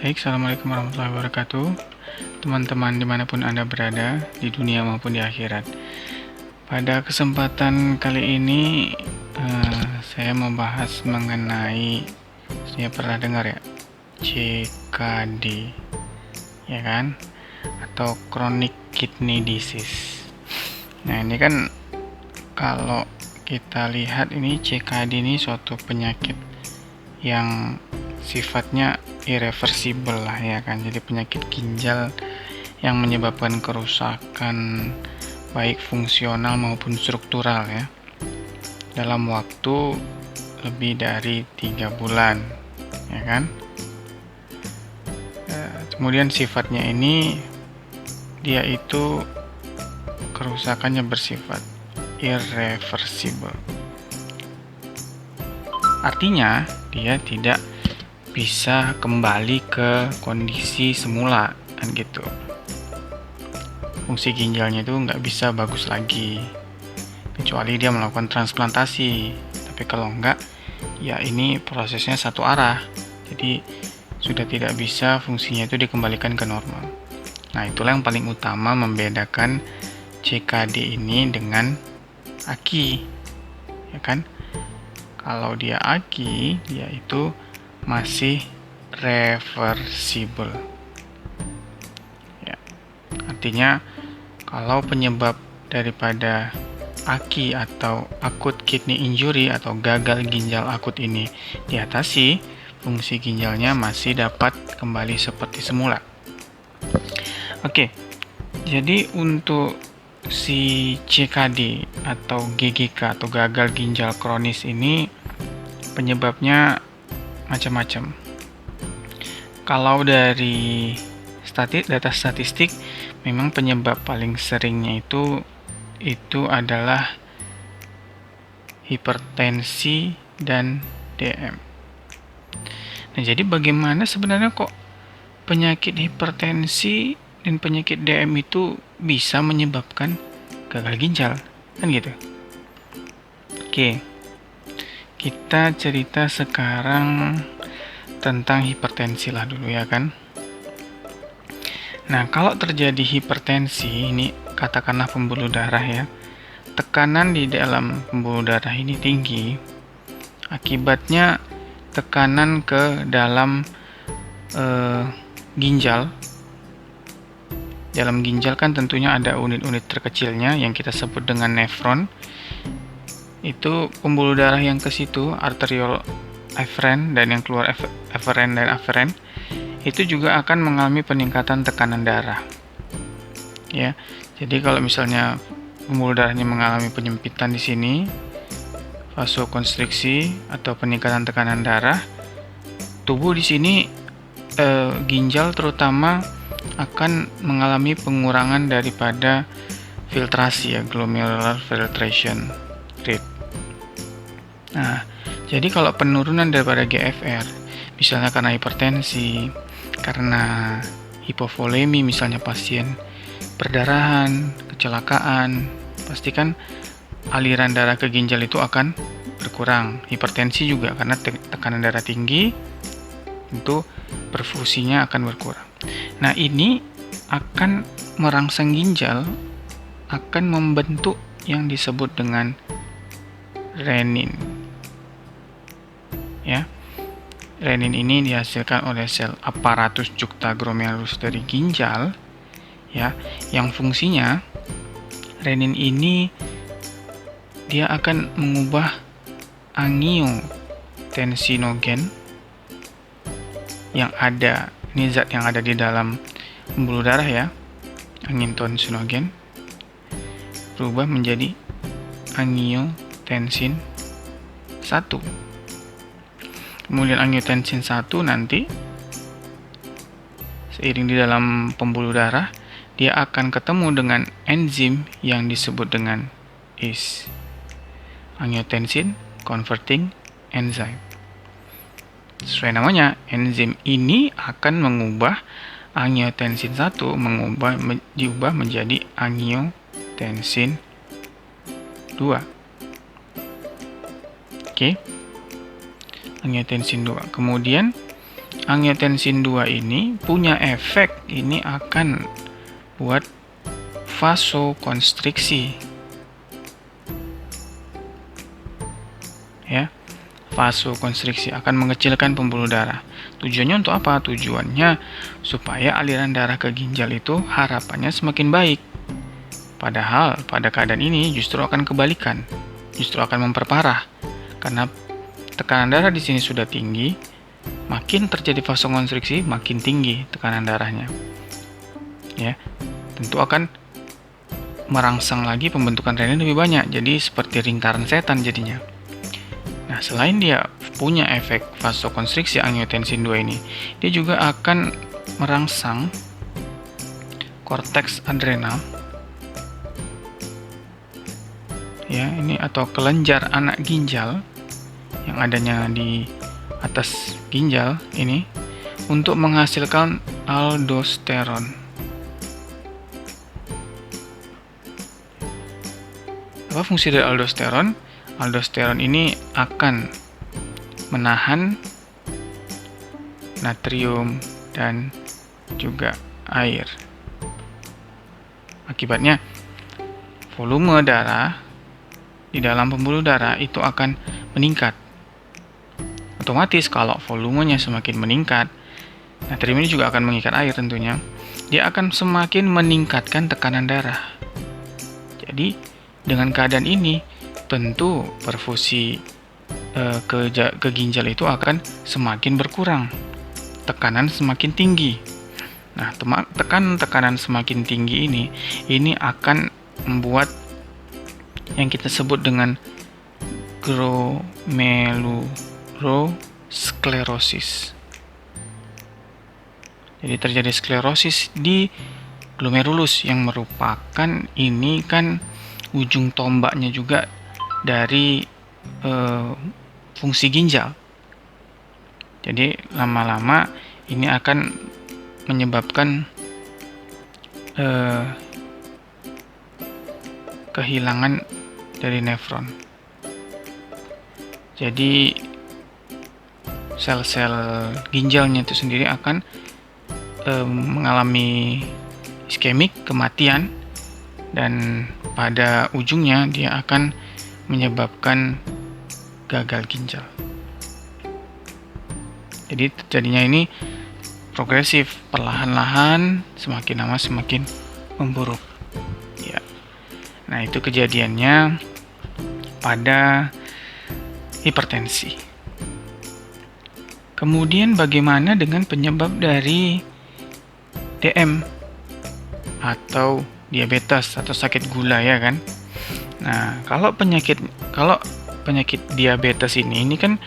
Baik, Assalamualaikum warahmatullahi wabarakatuh. Teman-teman dimanapun Anda berada, di dunia maupun di akhirat. Pada kesempatan kali ini, saya membahas mengenai, saya pernah dengar ya, CKD, ya kan? Atau Chronic Kidney Disease. Nah, ini kan kalau kita lihat ini CKD ini suatu penyakit yang sifatnya irreversible lah ya kan. Jadi penyakit ginjal yang menyebabkan kerusakan baik fungsional maupun struktural ya dalam waktu lebih dari 3 bulan ya kan. Kemudian sifatnya ini dia itu kerusakannya bersifat irreversible. Artinya dia tidak bisa kembali ke kondisi semula kan gitu. Fungsi ginjalnya itu nggak bisa bagus lagi kecuali dia melakukan transplantasi. Tapi kalau enggak, ya ini prosesnya satu arah, jadi sudah tidak bisa fungsinya itu dikembalikan ke normal. Nah, itulah yang paling utama membedakan CKD ini dengan AKI ya kan. Kalau dia AKI, dia itu masih reversible ya. Artinya kalau penyebab daripada AKI atau acute kidney injury atau gagal ginjal akut ini diatasi, fungsi ginjalnya masih dapat kembali seperti semula. Oke, jadi untuk si CKD atau GGK atau gagal ginjal kronis ini penyebabnya macam-macam. Kalau dari data statistik, memang penyebab paling seringnya itu adalah hipertensi dan DM. Nah, jadi bagaimana sebenarnya kok penyakit hipertensi dan penyakit DM itu bisa menyebabkan gagal ginjal, kan gitu. Oke, kita cerita sekarang tentang hipertensi lah dulu ya kan. Nah, kalau terjadi hipertensi, ini katakanlah pembuluh darah ya, tekanan di dalam pembuluh darah ini tinggi, akibatnya tekanan ke dalam ginjal. Dalam ginjal kan tentunya ada unit-unit terkecilnya yang kita sebut dengan nefron. Itu pembuluh darah yang ke situ, arteriol eferen dan yang keluar eferen dan aferen, itu juga akan mengalami peningkatan tekanan darah. Ya. Jadi kalau misalnya pembuluh darahnya mengalami penyempitan di sini, vasokonstriksi atau peningkatan tekanan darah, tubuh di sini ginjal terutama akan mengalami pengurangan daripada filtrasi ya, glomerular filtration rate. Nah, jadi kalau penurunan daripada GFR, misalnya karena hipertensi, karena hipovolemi, misalnya pasien perdarahan, kecelakaan, pastikan aliran darah ke ginjal itu akan berkurang. Hipertensi juga karena tekanan darah tinggi, tentu perfusinya akan berkurang. Nah, ini akan merangsang ginjal, akan membentuk yang disebut dengan renin. Ya. Renin ini dihasilkan oleh sel aparatus juxtaglomerulus dari ginjal ya, yang fungsinya renin ini dia akan mengubah angiotensinogen yang ada, ini zat yang ada di dalam pembuluh darah ya, angiotensinogen berubah menjadi angiotensin 1. Kemudian angiotensin 1 nanti seiring di dalam pembuluh darah dia akan ketemu dengan enzim yang disebut dengan ACE, angiotensin converting enzyme. Sesuai namanya, enzim ini akan mengubah angiotensin 1 diubah menjadi angiotensin 2. Oke. Angiotensin 2. Kemudian angiotensin 2 ini punya efek, ini akan buat vasokonstriksi. Ya, vasokonstriksi akan mengecilkan pembuluh darah. Tujuannya untuk apa? Tujuannya supaya aliran darah ke ginjal itu harapannya semakin baik. Padahal pada keadaan ini justru akan kebalikan, justru akan memperparah. Karena tekanan darah di sini sudah tinggi, makin terjadi vasokonstriksi, makin tinggi tekanan darahnya. Ya, tentu akan merangsang lagi pembentukan renin lebih banyak, jadi seperti lingkaran setan jadinya. Nah, selain dia punya efek vasokonstriksi angiotensin 2 ini, dia juga akan merangsang korteks adrenal. Ya, ini atau kelenjar anak ginjal yang adanya di atas ginjal ini untuk menghasilkan aldosteron. Apa fungsi dari aldosteron? Aldosteron ini akan menahan natrium dan juga air. Akibatnya, volume darah di dalam pembuluh darah itu akan meningkat. Otomatis kalau volumenya semakin meningkat, natrium ini juga akan mengikat air tentunya. Dia akan semakin meningkatkan tekanan darah. Jadi, dengan keadaan ini, tentu perfusi ke ginjal itu akan semakin berkurang. Tekanan semakin tinggi. Nah, tekanan semakin tinggi ini akan membuat yang kita sebut dengan glomerulosklerosis. Jadi terjadi sklerosis di glomerulus yang merupakan ini kan ujung tombaknya juga dari fungsi ginjal. Jadi lama-lama ini akan menyebabkan kehilangan dari nefron. Jadi sel-sel ginjalnya itu sendiri akan mengalami iskemik, kematian, dan pada ujungnya dia akan menyebabkan gagal ginjal. Jadi terjadinya ini progresif, perlahan-lahan, semakin lama semakin memburuk. Ya. Nah, itu kejadiannya pada hipertensi. Kemudian bagaimana dengan penyebab dari DM atau diabetes atau sakit gula, ya kan? Nah, kalau penyakit diabetes ini kan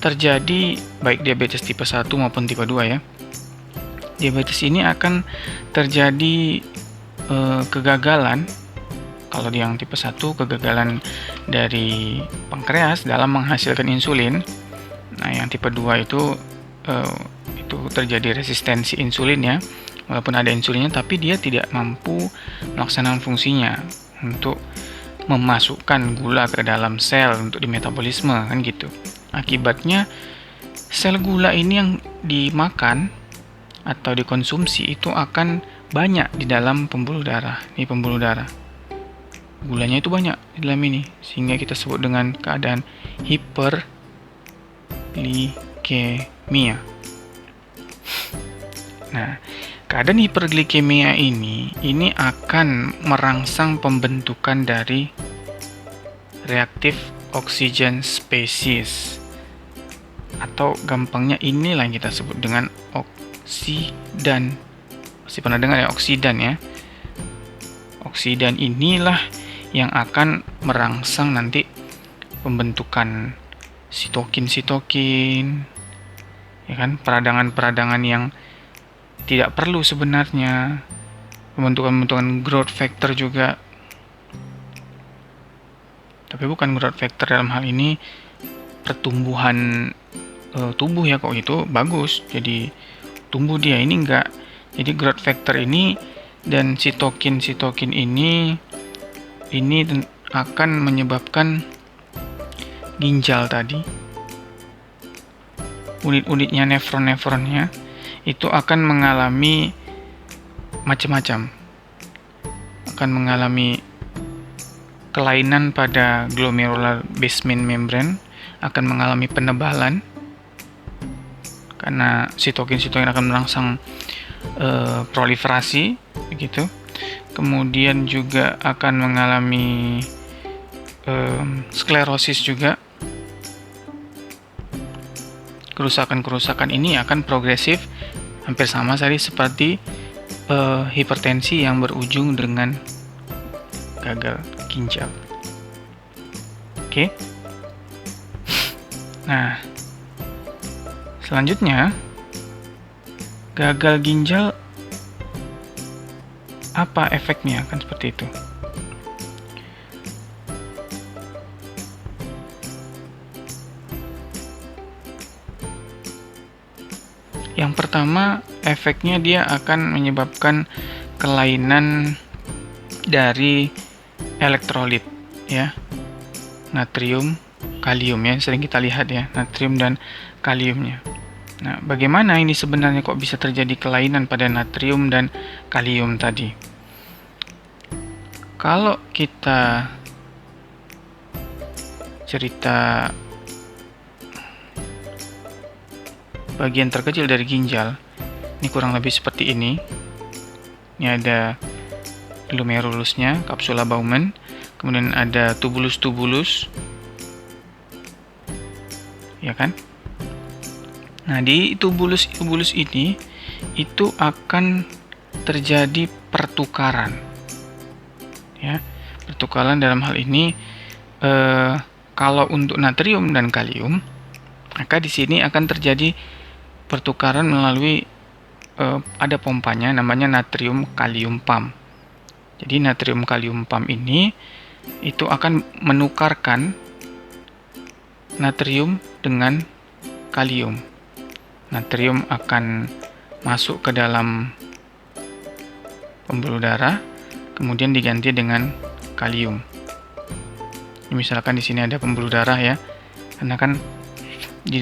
terjadi baik diabetes tipe 1 maupun tipe 2 ya. Diabetes ini akan terjadi kegagalan. Kalau yang tipe 1 kegagalan dari pankreas dalam menghasilkan insulin. Nah, yang tipe 2 itu terjadi resistensi insulin ya. Walaupun ada insulinnya, tapi dia tidak mampu melaksanakan fungsinya untuk memasukkan gula ke dalam sel untuk dimetabolisme, kan gitu. Akibatnya sel gula ini yang dimakan atau dikonsumsi itu akan banyak di dalam pembuluh darah. Ini pembuluh darah. Gulanya itu banyak di dalam ini, sehingga kita sebut dengan keadaan hiperglikemia. Nah, keadaan hiperglikemia ini akan merangsang pembentukan dari reaktif oksigen species, atau gampangnya inilah yang kita sebut dengan oksidan. Pasti pernah dengar ya, oksidan ya. Oksidan inilah yang akan merangsang nanti pembentukan sitokin, ya kan, peradangan-peradangan yang tidak perlu sebenarnya, pembentukan growth factor juga. Tapi bukan growth factor dalam hal ini pertumbuhan tubuh ya, kok itu bagus jadi tumbuh dia, ini enggak. Jadi growth factor ini dan sitokin ini akan menyebabkan ginjal tadi unit-unitnya, nefron-nefronnya itu akan mengalami macam-macam. Akan mengalami kelainan pada glomerular basement membrane, akan mengalami penebalan karena sitokin akan merangsang proliferasi begitu. Kemudian juga akan mengalami sklerosis juga. Kerusakan-kerusakan ini akan progresif, hampir sama tadi seperti hipertensi yang berujung dengan gagal ginjal. Oke. Nah, selanjutnya gagal ginjal apa efeknya? Kan seperti itu. Yang pertama, efeknya dia akan menyebabkan kelainan dari elektrolit ya. Natrium, kalium ya, sering kita lihat ya, natrium dan kaliumnya. Nah, bagaimana ini sebenarnya kok bisa terjadi kelainan pada natrium dan kalium tadi? Kalau kita cerita bagian terkecil dari ginjal, ini kurang lebih seperti ini. Ini ada glomerulusnya, kapsula Bowman, kemudian ada tubulus-tubulus, ya kan? Nah, di tubulus-tubulus ini itu akan terjadi pertukaran, ya. Pertukaran dalam hal ini, kalau untuk natrium dan kalium, maka di sini akan terjadi pertukaran melalui ada pompanya namanya natrium kalium pump. Jadi natrium kalium pump ini itu akan menukarkan natrium dengan kalium. Natrium akan masuk ke dalam pembuluh darah, kemudian diganti dengan kalium. Ini misalkan di sini ada pembuluh darah ya, karena kan di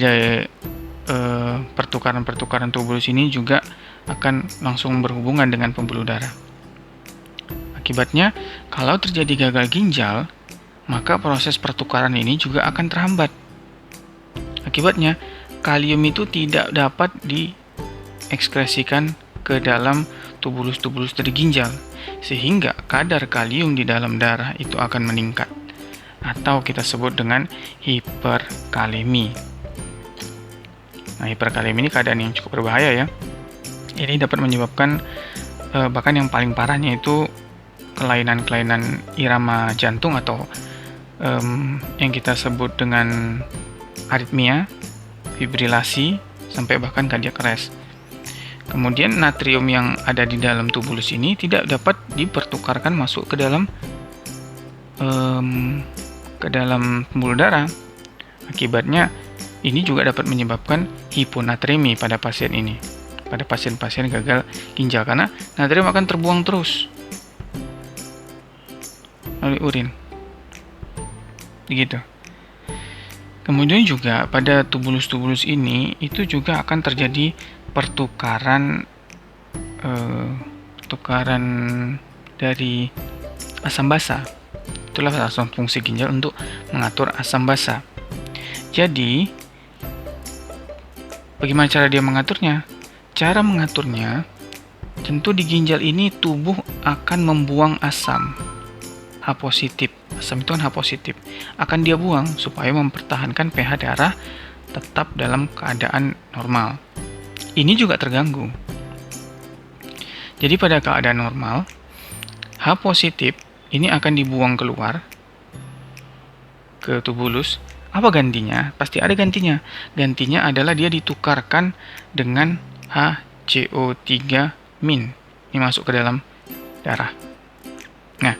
pertukaran-pertukaran tubulus ini juga akan langsung berhubungan dengan pembuluh darah. Akibatnya, kalau terjadi gagal ginjal, maka proses pertukaran ini juga akan terhambat. Akibatnya, kalium itu tidak dapat diekskresikan ke dalam tubulus-tubulus dari ginjal, sehingga kadar kalium di dalam darah itu akan meningkat, atau kita sebut dengan hiperkalemi. Nah, hiperkalemi ini keadaan yang cukup berbahaya ya. Ini dapat menyebabkan bahkan yang paling parahnya itu kelainan-kelainan irama jantung atau yang kita sebut dengan aritmia, fibrilasi, sampai bahkan cardiac arrest. Kemudian natrium yang ada di dalam tubulus ini tidak dapat dipertukarkan masuk ke dalam pembuluh darah. Akibatnya ini juga dapat menyebabkan hiponatremi pada pasien ini, pada pasien-pasien gagal ginjal, karena natrium akan terbuang terus melalui urin. Begitu. Kemudian juga pada tubulus-tubulus ini itu juga akan terjadi pertukaran dari asam basa. Itulah salah satu fungsi ginjal untuk mengatur asam basa. Jadi, bagaimana cara dia mengaturnya? Cara mengaturnya, tentu di ginjal ini tubuh akan membuang asam H positif. Asam itu kan H positif. Akan dia buang supaya mempertahankan pH darah tetap dalam keadaan normal. Ini juga terganggu. Jadi pada keadaan normal, H positif ini akan dibuang keluar ke tubulus. Apa gantinya? Pasti ada gantinya. Gantinya adalah dia ditukarkan dengan HCO3-. Ini masuk ke dalam darah. Nah,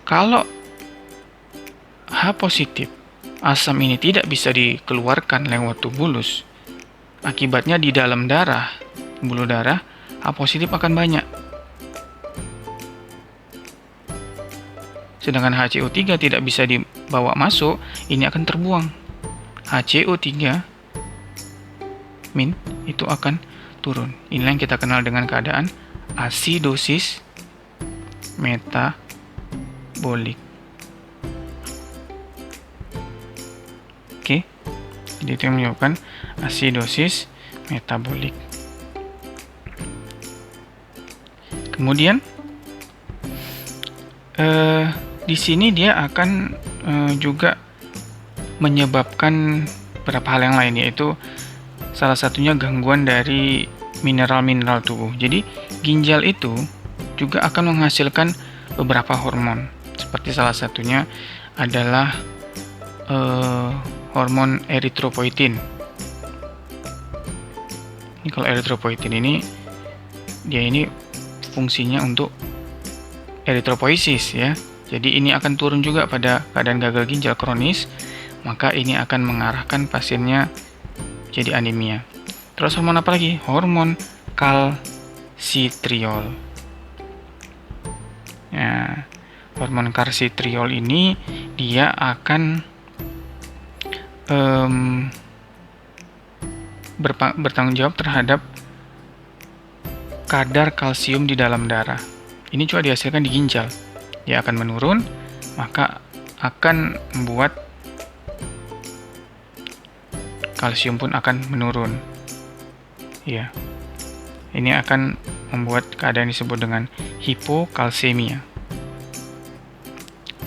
kalau H positif, asam ini tidak bisa dikeluarkan lewat tubulus, akibatnya di dalam darah, pembuluh darah, H positif akan banyak. Sedangkan HCO3 tidak bisa dibawa masuk, ini akan terbuang. HCO3 itu akan turun. Inilah yang kita kenal dengan keadaan asidosis metabolik. Oke, jadi itu yang menyebabkan asidosis metabolik. Kemudian di sini dia akan juga menyebabkan beberapa hal yang lain, yaitu salah satunya gangguan dari mineral-mineral tubuh. Jadi ginjal itu juga akan menghasilkan beberapa hormon, seperti salah satunya adalah hormon eritropoietin. Ini kalau eritropoietin ini, dia ini fungsinya untuk eritropoiesis ya. Jadi ini akan turun juga pada keadaan gagal ginjal kronis, maka ini akan mengarahkan pasiennya jadi anemia. Terus hormon apa lagi? Hormon kalsitriol. Ya, hormon kalsitriol ini dia akan bertanggung jawab terhadap kadar kalsium di dalam darah. Ini juga dihasilkan di ginjal. Dia akan menurun, maka akan membuat kalsium pun akan menurun. Ya. Ini akan membuat keadaan disebut dengan hipokalsemia.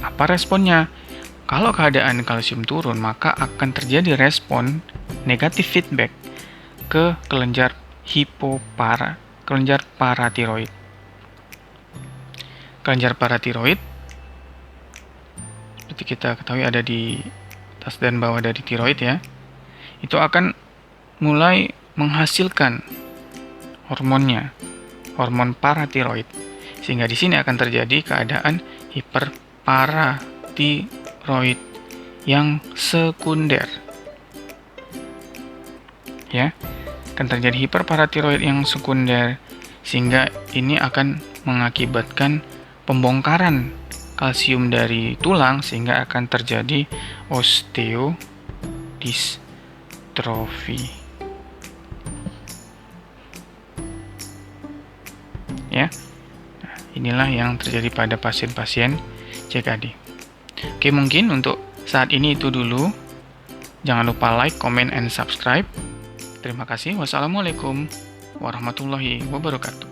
Apa responnya? Kalau keadaan kalsium turun, maka akan terjadi respon negatif feedback ke kelenjar paratiroid. Kelenjar paratiroid seperti kita ketahui ada di atas dan bawah dari tiroid ya. Itu akan mulai menghasilkan hormonnya, hormon paratiroid. Sehingga di sini akan terjadi keadaan hiperparatiroid yang sekunder. Ya, akan terjadi hiperparatiroid yang sekunder, sehingga ini akan mengakibatkan pembongkaran kalsium dari tulang, sehingga akan terjadi osteodystrofi. Ya, nah, inilah yang terjadi pada pasien-pasien CKD. Oke, mungkin untuk saat ini itu dulu. Jangan lupa like, comment, and subscribe. Terima kasih. Wassalamualaikum warahmatullahi wabarakatuh.